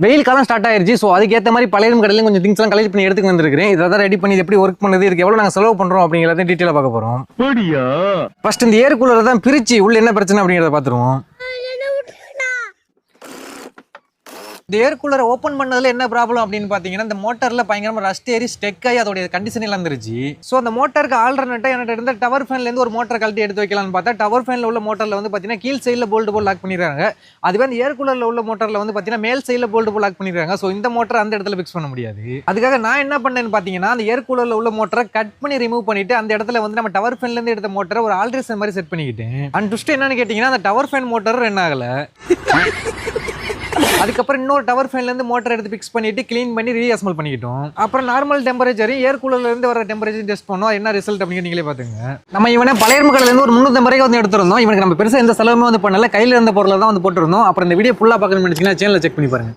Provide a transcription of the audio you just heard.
வெயில் காலம் ஸ்டார்ட் ஆயிருச்சு. ஸோ அதுக்கேற்ற மாதிரி பழைய கடையிலும் கொஞ்சம் திங்ஸ்லாம் கலெக்ட் பண்ணி எடுத்துக்கு வந்திருக்கிறேன். இதை தான் ரெடி பண்ணி எப்படி ஒர்க் பண்ணுறது, இதுக்கு எவ்வளோ நாங்கள் செலவு பண்ணுறோம் அப்படிங்கிறத டீட்டெயிலாக பார்க்க போகிறோம். ஃபர்ஸ்ட் இந்த ஏர் கூலரை தான் பிரிச்சு உள்ள என்ன பிரச்சனை அப்படிங்கிறத பார்த்துருவோம். இந்த ஏர் கூலரை ஓப்பன் பண்ணதுல என்ன ப்ராப்ளம் அப்படின்னு பார்த்தீங்கன்னா, இந்த மோட்டரில் பயங்கரமாக ரஸ்ட் ஏறி ஸ்டெக் ஆகி அதோடைய கண்டிஷன் எல்லாம் இருந்துருச்சு. ஸோ அந்த மோட்டருக்கு ஆல்டர்னேட்டாக என்கிட்ட இருந்த டவர் ஃபேன்லேருந்து ஒரு மோட்டர் கழட்டி எடுத்து வைக்கலாம்னு பார்த்தா, டவர் ஃபேனில் உள்ள மோட்டரில் வந்து பார்த்தீங்கன்னா கீழ் சைடில் போல்ட் போல் லாக் பண்ணிடுறாங்க. அதுவே அந்த ஏர் கூலரில் உள்ள மோட்டரில் வந்து பார்த்தீங்கன்னா மேல் சைடில் போல்ட் போல் லாக் பண்ணிடுறாங்க. ஸோ இந்த மோட்டர் அந்த இடத்துல ஃபிக்ஸ் பண்ண முடியாது. அதுக்காக நான் என்ன பண்ணேன்னு பார்த்தீங்கன்னா, அந்த ஏர் கூலரில் உள்ள மோட்டரை கட் பண்ணி ரிமூவ் பண்ணிட்டு அந்த இடத்துல வந்து நம்ம டவர் ஃபேன்லேருந்து எடுத்த மோட்டரை ஒரு ஆல்ட்ரேஷன் மாதிரி செட் பண்ணிக்கிட்டேன். அண்ட் ட்விஸ்ட் என்னன்னு கேட்டிங்கன்னா, அந்த டவர் ஃபேன் மோட்டர் ரன் ஆகலை. அதுக்கப்புறம் இன்னொரு டவர் ஃபேன்லேருந்து மோட்டர் எடுத்து ஃபிக்ஸ் பண்ணிட்டு க்ளீன் பண்ணி ரீஅசெம்பிள் பண்ணிக்கிட்டோம். அப்புறம் நார்மல் டெம்பரேச்சரையும் ஏர் கூலர்லேருந்து வர டெம்பரேச்சர் டெஸ்ட் பண்ணோம். என்ன ரிசல்ட் அப்படின்னு நீங்களே பார்த்துங்க. நம்ம இவனை பழைய கடையிலேருந்து ஒரு 350 ரூபாய்க்கு வந்து எடுத்திருந்தோம். இவனுக்கு நம்ம பெருசாக எந்த செலவுமே வந்து பண்ணல, கையில் இருந்த பொருளை தான் வந்து போட்டிருந்தோம். அப்புறம் இந்த வீடியோ ஃபுல்லாக பார்க்கணும்னு நினச்சிங்கன்னா சேனலை செக் பண்ணி பாருங்க.